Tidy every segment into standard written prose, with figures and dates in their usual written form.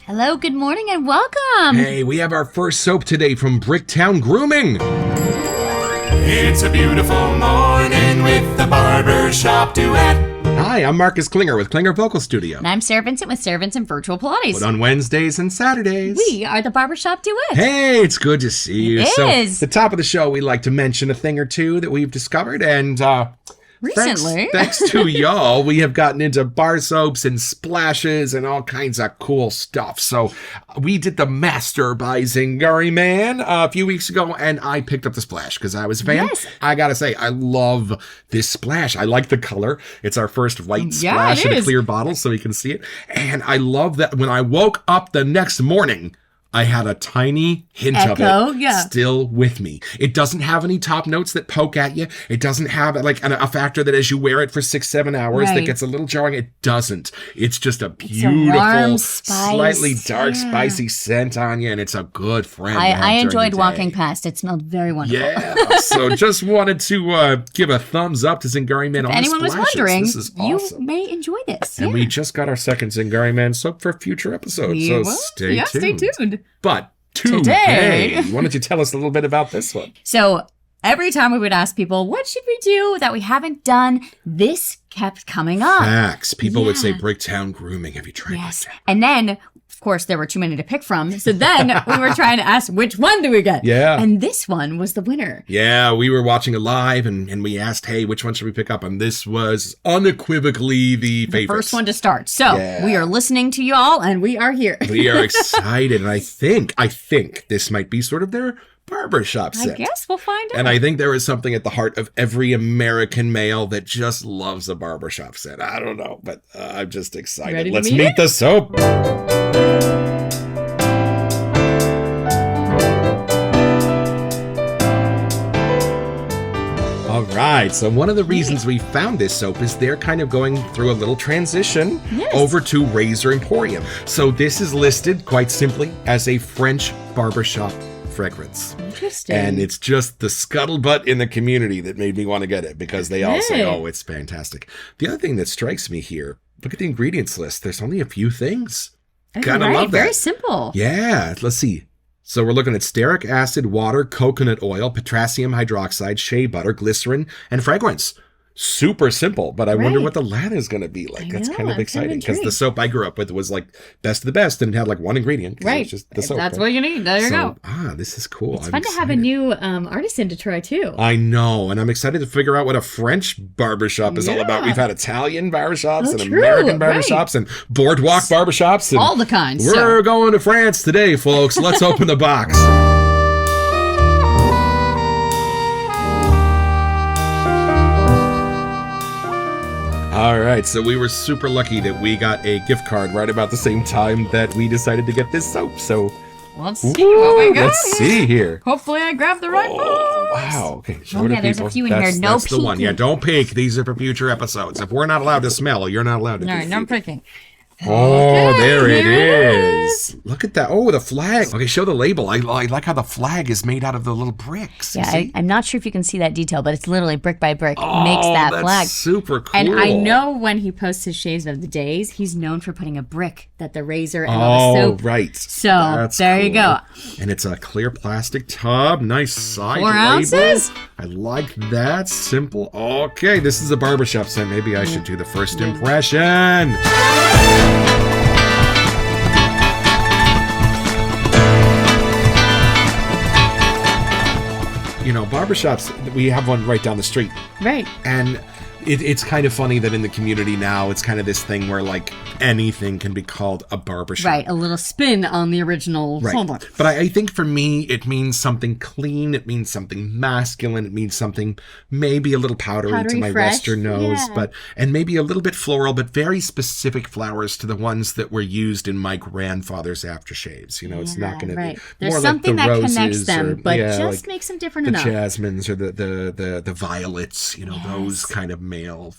Hello, good morning, and welcome. Hey, we have our first soap today from Bricktown Grooming. It's a beautiful morning with the Barbershop Duet. Hi, I'm Marcus Klinger with Klinger Vocal Studio. And I'm Sarah Vincent with Sarah Vincent Virtual Pilates. But on Wednesdays and Saturdays, We are the Barbershop Duet. hey, it's good to see you. It So, is. at the top of the show, we like to mention a thing or two that we've discovered, and Recently. thanks to y'all, we have gotten into bar soaps and splashes and all kinds of cool stuff. So we did the Master by Zingari Man a few weeks ago, and I picked up the splash because I was a fan. Yes. I gotta say, I love this splash. I like the color. It's our first white splash it in a is. clear bottle so you can see it. And I love that when I woke up the next morning, I had a tiny hint of it still with me. It doesn't have any top notes that poke at you. It doesn't have like a factor that as you wear it for 6-7 hours that gets a little jarring. It doesn't. It's just a beautiful, warm slightly spice. dark, spicy scent on you, and it's a good friend. I enjoyed walking past. It smelled very wonderful. Yeah, so just wanted to give a thumbs up to Zingari Man on the Anyone was splashes. wondering, This is awesome. you may enjoy this. And we just got our second Zingari Man soap for future episodes, We so will. stay tuned. Stay tuned. But Today. why don't you tell us a little bit about this one? So every time we would ask people, what should we do that we haven't done? This kept coming up. Facts. People would say Yeah. Bricktown Grooming. Have you tried Yes. Bricktown? And then, of course, there were too many to pick from. So then we were trying to ask, which one do we get? Yeah. And this one was the winner. Yeah, we were watching it live and we asked, hey, which one should we pick up? And this was unequivocally the favorite. First one to start. So Yeah. we are listening to y'all and we are here. We are excited. And I think this might be sort of their barbershop I set. guess we'll find out. And I think there is something at the heart of every American male that just loves a barbershop set. I don't know, but I'm just excited. Ready to Let's meet meet it? the soap. All right, so one of the reasons we found this soap is they're kind of going through a little transition over to Razor Emporium. So this is listed quite simply as a French barbershop fragrance. Interesting. And it's just the scuttlebutt in the community that made me want to get it because they all say, oh, it's fantastic. The other thing that strikes me here, look at the ingredients list. There's only a few things. Gotta love that. Very simple. Yeah, let's see. So we're looking at stearic acid, water, coconut oil, potassium hydroxide, shea butter, glycerin, and fragrance. Super simple, but I wonder what the lather is going to be like. That's kind of exciting because the soap I grew up with was like best of the best and it had like one ingredient. Right. It's just the soap. That's what you need. There you go. This is cool. It's fun to have a new artisan to try too. I know, and I'm excited to figure out what a French barbershop is all about. We've had Italian barbershops and American barbershops and boardwalk barbershops. And all the kinds. We're going to France today, folks. Let's open the box. All right, so we were super lucky that we got a gift card right about the same time that we decided to get this soap. So let's see what we got. Let's see here. Hopefully I grabbed the right box. Wow. Okay. Oh, yeah, there's a few in here. No That's the one. peeking. Yeah, don't peek. These are for future episodes. If we're not allowed to smell, you're not allowed to. All right, no picking. Oh, there it here it is. Look at that. Oh, the flag. Okay, show the label. I like how the flag is made out of the little bricks. Yeah, I'm not sure if you can see that detail, but it's literally brick by brick makes that that's flag. Super cool. And I know when he posts his shaves of the days, he's known for putting a brick that the razor and all the soap. Right. So That's there you cool. go. And it's a clear plastic tub. Nice side 4 label. ounces? I like that. Simple. Okay, this is a barbershop scent. Maybe I should do the first impression. You know, barbershops, we have one right down the street. Right. And it's kind of funny that in the community now, it's kind of this thing where like anything can be called a barbershop. Right. A little spin on the original. Right. But I think for me, it means something clean. It means something masculine. It means something maybe a little powdery to my fresh. Western nose, Yeah. and maybe a little bit floral, but very specific flowers to the ones that were used in my grandfather's aftershaves. You know, it's not going to be There's more something like the that roses connects them, or, but yeah, just like makes them different the enough. jasmines or the violets. You know, those kind of male.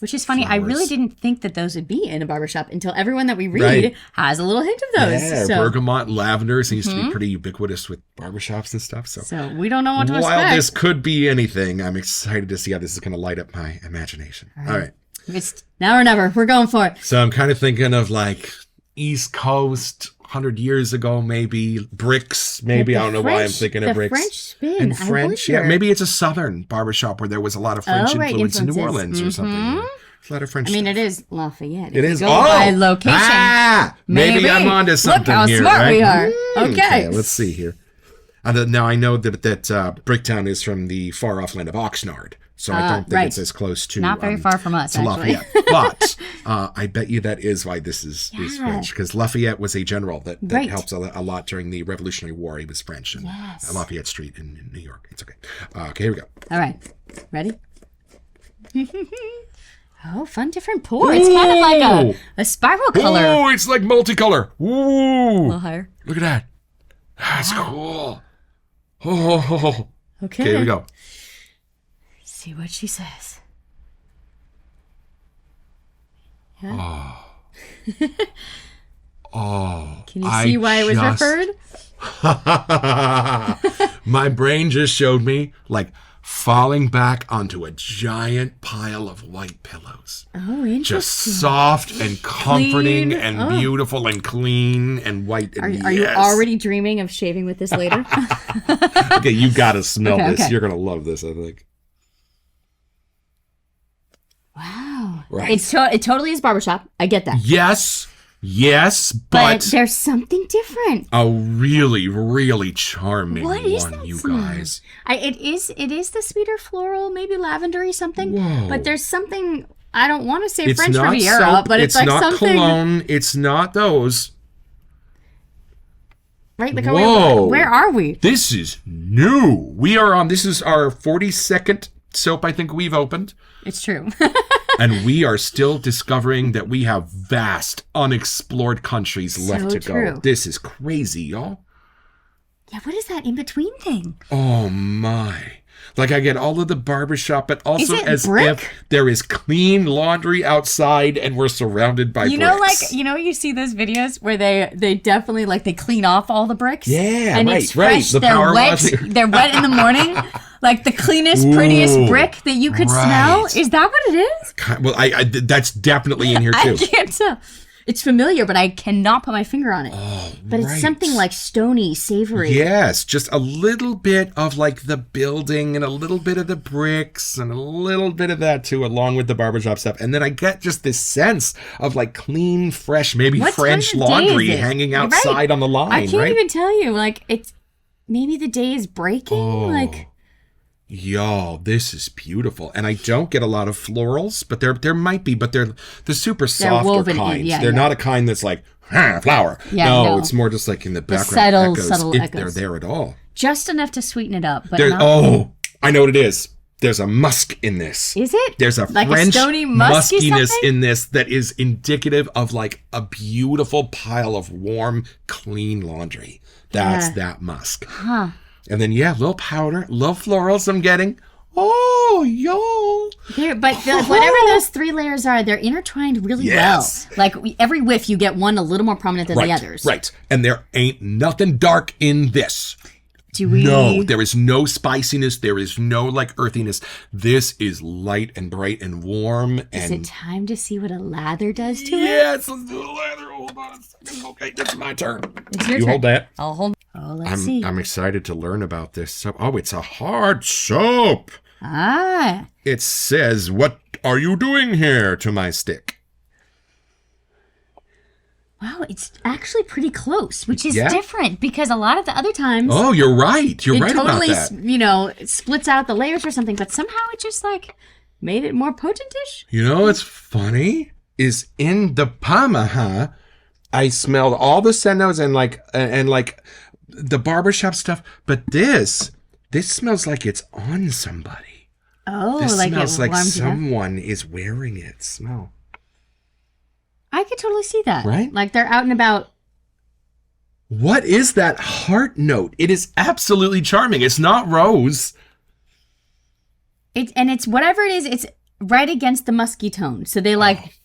Which is funny. I really flowers. didn't think that those would be in a barbershop until everyone that we read has a little hint of those. Yeah, so, bergamot, lavender seems to be pretty ubiquitous with barbershops and stuff. so we don't know what to While expect. this could be anything, I'm excited to see how this is going to light up my imagination. All right. It's now or never. We're going for it. So I'm kind of thinking of like East Coast, 100 years ago, maybe bricks. Maybe I don't know why I'm thinking of bricks. French spin And French, yeah. Maybe it's a Southern barbershop where there was a lot of French influence in New Orleans or something. Yeah. A lot of French. I mean, it is Lafayette. It is. By location. Maybe I'm onto something here. Look how smart right? we are. Okay. Let's see here. Now I know that Bricktown is from the far off land of Oxnard, so I don't think it's as close to not very far from us, to actually. Lafayette. But I bet you that is why this is French, because Lafayette was a general that helped a lot during the Revolutionary War. He was French, and Lafayette Street in New York. It's okay. Okay, here we go. All right, ready? Oh, fun different pour. It's kind of like a spiral color. Oh, it's like multicolor. Ooh. A little higher. Look at that. That's cool. Oh. Okay. Okay, here we go. See what she says. Yeah. Oh. Can you see why it was referred? My brain just showed me like falling back onto a giant pile of white pillows. Oh, interesting. Just soft and comforting and beautiful and clean and white. And are you already dreaming of shaving with this later? Okay, you gotta smell this. Okay. You're gonna love this, I think. Wow. Right. It totally is barbershop. I get that. Yes, but there's something different. A really, really charming What is one, that you smell? guys. It is the sweeter floral, maybe lavendery something. Whoa. But there's something, I don't want to say It's French not Riviera, soap, but it's like not something. cologne. It's not those. Right? Like, Whoa. where are we? This is new. This is our 42nd soap I think we've opened. It's true. And we are still discovering that we have vast, unexplored countries left to true. go. This is crazy, y'all. Yeah, what is that in between thing? Oh, my. Like, I get all of the barbershop, but also Is it as brick? if there is clean laundry outside and we're surrounded by bricks. You see those videos where they definitely they clean off all the bricks? Yeah, and right, it's fresh. The they're power wet. washing. They're wet in the morning. Like the cleanest, prettiest brick that you could smell. Is that what it is? Well, I that's definitely in here too. I can't tell. It's familiar, but I cannot put my finger on it. Oh, but it's something like stony, savory. Yes, just a little bit of like the building and a little bit of the bricks and a little bit of that too, along with the barbershop stuff. And then I get just this sense of like clean, fresh, maybe What French time of day laundry is it? hanging You're outside right. on the line, I can't right? even tell you. Like it's maybe the day is breaking. Yo, this is beautiful. And I don't get a lot of florals, but there might be, but they're the super softer woven in, kinds. yeah, they're yeah. not a kind that's like, flower. Yeah, no, no. it's more just like in the background. subtle if echoes. they're there at all. Just enough to sweeten it up, but I know what it is. There's a musk in this. Is it? There's a like French a stony musky muskiness something? in this that is indicative of like a beautiful pile of warm, clean laundry. That's that musk. Huh. And then, little powder, little florals I'm getting. Oh, yo. Whatever those 3 layers are, they're intertwined really well. Like every whiff, you get one a little more prominent than the others. Right. And there ain't nothing dark in this. No, there is no spiciness. There is no like earthiness. This is light and bright and warm. Is it time to see what a lather does to it? Yes, let's do a lather. Hold on a second. Okay, it's my turn. It's your turn. Hold that. I'll hold. Oh, let's see. I'm excited to learn about this soap. Oh, it's a hard soap. It says, "What are you doing here?" to my stick. Wow, it's actually pretty close, which is different because a lot of the other times. Oh, you're right. You're right about that. It totally, splits out the layers or something, but somehow it just made it more potentish. You know what's funny is in the Pamaha, I smelled all the scent notes and like the barbershop stuff, but this smells like it's on somebody. Oh, this like smells it like warms someone is wearing it. Smell. I could totally see that. Right? Like they're out and about. What is that heart note? It is absolutely charming. It's not rose. It's whatever it is, it's right against the musky tone. So they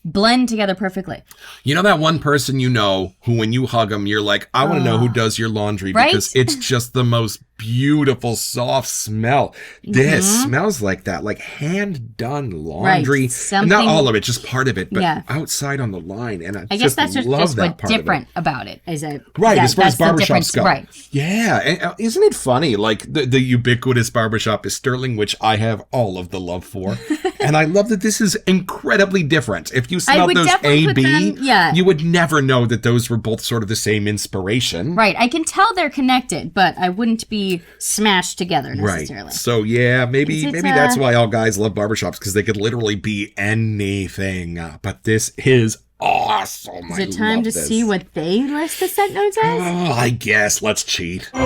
blend together perfectly. You know that one person who when you hug them, you're like, I want to know who does your laundry because it's just the most beautiful, soft smell. This smells like that, like hand-done laundry. Right. Not all of it, just part of it, but outside on the line. And I guess that's just what's different about it. Is it right, as far as barbershops go. Right. Yeah. And, isn't it funny? Like the ubiquitous barbershop is Sterling, which I have all of the love for. And I love that this is incredibly different. If you smelled those A-B, you would never know that those were both sort of the same inspiration. Right. I can tell they're connected, but I wouldn't be smashed together necessarily. Right. So yeah, maybe that's why all guys love barbershops, because they could literally be anything. But this is awesome. Is it time to see what they list the scent notes as? Oh, I guess. Let's cheat. All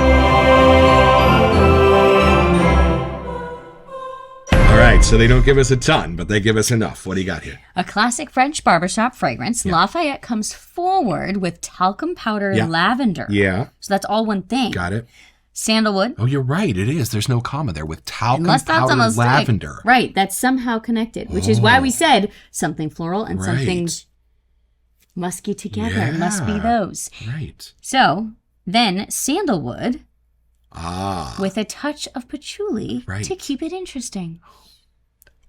right, so they don't give us a ton, but they give us enough. What do you got here? A classic French barbershop fragrance. Lafayette comes forward with talcum powder and lavender. Yeah. So that's all one thing. Got it. Sandalwood. Oh, you're right. It is. There's no comma there with talcum powder and lavender. Right. That's somehow connected, which is why we said something floral and something musky together. Yeah. Must be those. Right. So then sandalwood. With a touch of patchouli to keep it interesting.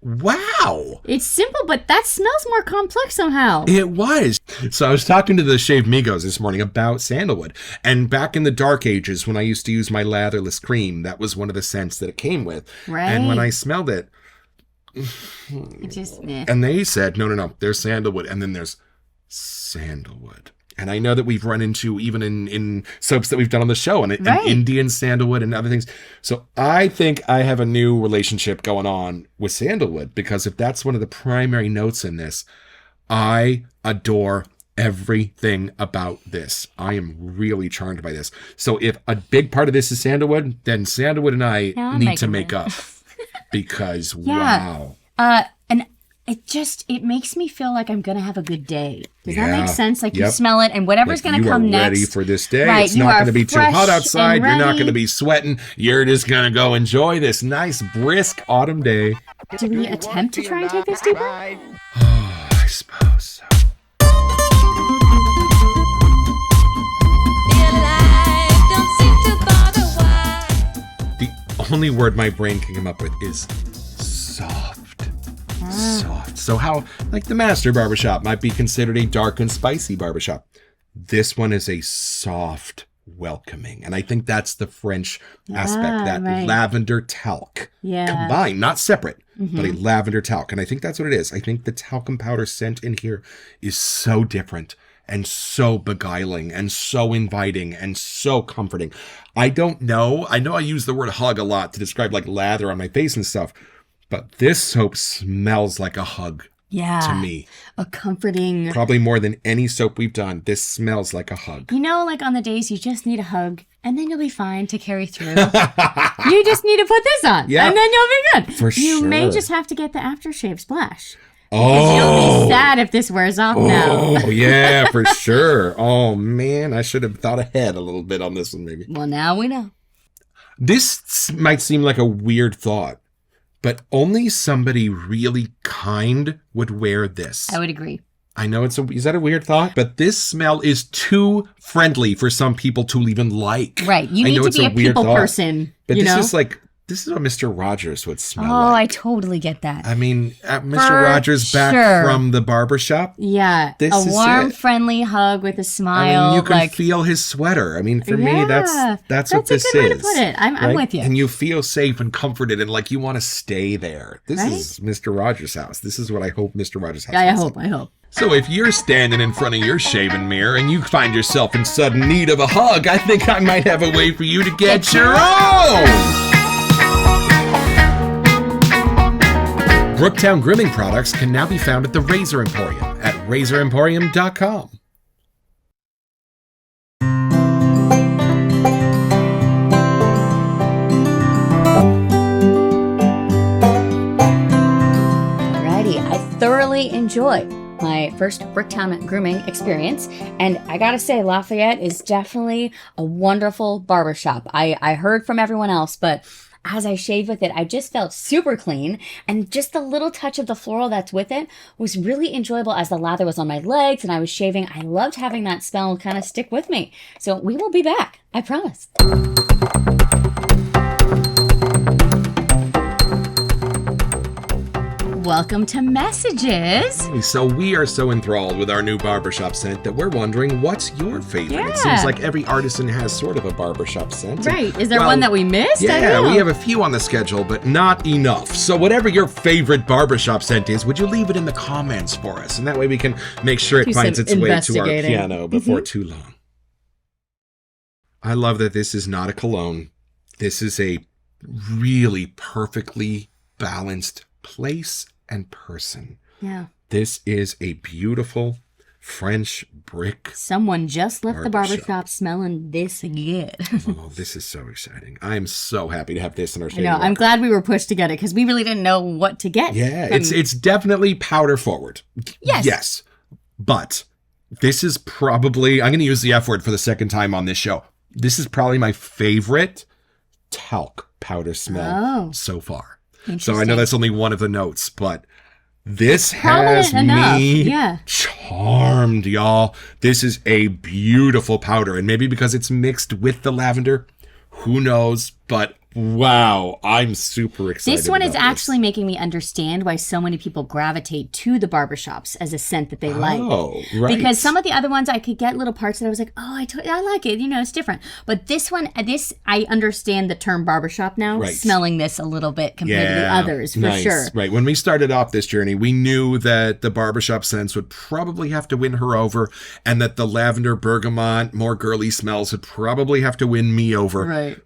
Wow. It's simple, but that smells more complex somehow. It was. So I was talking to the Shave Migos this morning about sandalwood. And back in the dark ages, when I used to use my latherless cream, that was one of the scents that it came with. Right. And when I smelled it, and they said, no, there's sandalwood. And then there's sandalwood. And I know that we've run into, even in soaps that we've done on the show, and Indian sandalwood and other things. So I think I have a new relationship going on with sandalwood, because if that's one of the primary notes in this, I adore everything about this. I am really charmed by this. So if a big part of this is sandalwood, then sandalwood and I need to make up. Because, wow. And it makes me feel like I'm going to have a good day. Does that make sense? Like you smell it and whatever's going to come next. You are ready for this day. Right, it's not going to be too hot outside. You're not going to be sweating. You're just going to go enjoy this nice, brisk autumn day. Do we attempt to try and take this deeper? Oh, I suppose so. The only word my brain can come up with is soft. Soft. So how, like the Master Barbershop might be considered a dark and spicy barbershop, this one is a soft, welcoming. And I think that's the French aspect, that lavender talc combined, not separate, but a lavender talc. And I think that's what it is. I think the talcum powder scent in here is so different and so beguiling and so inviting and so comforting. I don't know. I know I use the word hug a lot to describe like lather on my face and stuff, but this soap smells like a hug to me. A comforting. Probably more than any soap we've done. This smells like a hug. You know, like on the days you just need a hug and then you'll be fine to carry through. You just need to put this on and then you'll be good. For sure. You may just have to get the aftershave splash. Because you'll be sad if this wears off now. Oh, yeah, for sure. Oh, man, I should have thought ahead a little bit on this one, maybe. Well, now we know. This might seem like a weird thought, but only somebody really kind would wear this. I would agree. I know is that a weird thought? But this smell is too friendly for some people to even like. Right. You need to be a people person. But this is what Mr. Rogers would smell like. Oh, I totally get that. I mean, Mr. Rogers back from the barbershop. Yeah. A warm, friendly hug with a smile. I mean, you can feel his sweater. I mean, for me, that's what this is. That's a good way to put it. I'm with you. And you feel safe and comforted and like you want to stay there. This is Mr. Rogers' house. This is what I hope Mr. Rogers' house is. I hope. So if you're standing in front of your shaving mirror and you find yourself in sudden need of a hug, I think I might have a way for you to get your own. Bricktown Grooming products can now be found at the Razor Emporium at razoremporium.com. Alrighty, I thoroughly enjoyed my first Bricktown Grooming experience, and I gotta say, Lafayette is definitely a wonderful barbershop. I heard from everyone else, but as I shaved with it, I just felt super clean, and just the little touch of the floral that's with it was really enjoyable as the lather was on my legs and I was shaving. I loved having that smell kind of stick with me. So we will be back, I promise. welcome to Messages. Hey, so we are so enthralled with our new barbershop scent that we're wondering, what's your favorite? Yeah. It seems like every artisan has sort of a barbershop scent. Right. Is there one that we missed? Yeah, we have a few on the schedule, but not enough. So whatever your favorite barbershop scent is, would you leave it in the comments for us? And that way we can make sure it finds its way to our piano before too long. I love that this is not a cologne. This is a really perfectly balanced place and person. Yeah. This is a beautiful French brick. Someone just left the barbershop smelling this good. Oh, this is so exciting. I'm so happy to have this in our I know. I'm glad we were pushed to get it because we really didn't know what to get. Yeah, it's definitely powder forward. Yes. Yes. But this is probably, I'm going to use the F word for the second time on this show. This is probably my favorite talc powder smell so far. So I know that's only one of the notes, but this has me charmed, y'all. This is a beautiful powder, and maybe because it's mixed with the lavender, who knows, but wow, I'm super excited. This one is actually making me understand why so many people gravitate to the barbershops as a scent that they like. Oh, right. Because some of the other ones, I could get little parts that I was like, oh, I like it. You know, it's different. But this one, I understand the term barbershop now, smelling this a little bit compared to the others, for sure. Right. When we started off this journey, we knew that the barbershop scents would probably have to win her over, and that the lavender, bergamot, more girly smells would probably have to win me over. Right.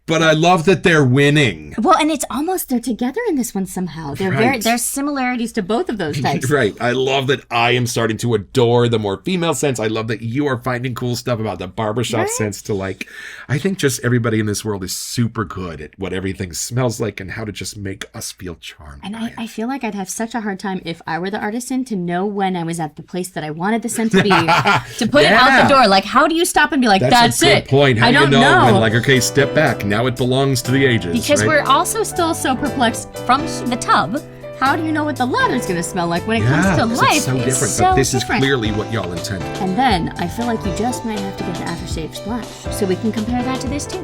But I love that they're winning. Well, and it's almost, they're together in this one somehow. There's similarities to both of those types. Right. I love that I am starting to adore the more female scents. I love that you are finding cool stuff about the barbershop scents to like. I think just everybody in this world is super good at what everything smells like and how to just make us feel charmed. And I feel like I'd have such a hard time if I were the artisan to know when I was at the place that I wanted the scent to be, to put it out the door. Like, how do you stop and be like, that's it? That's a good point. How I do don't you know when, know. like, okay, step back. Now it belongs to the ages. Because we're also still so perplexed from the tub. How do you know what the lather's going to smell like when it comes to life? It's so different, but this is clearly what y'all intended. And then I feel like you just might have to get the aftershave splash so we can compare that to this too.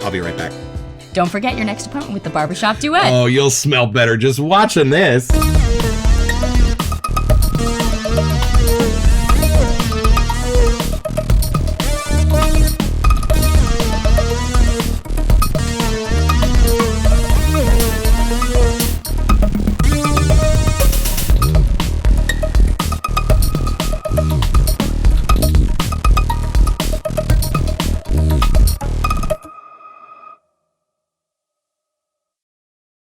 I'll be right back. Don't forget your next appointment with the Barbershop Duet. Oh, you'll smell better just watching this.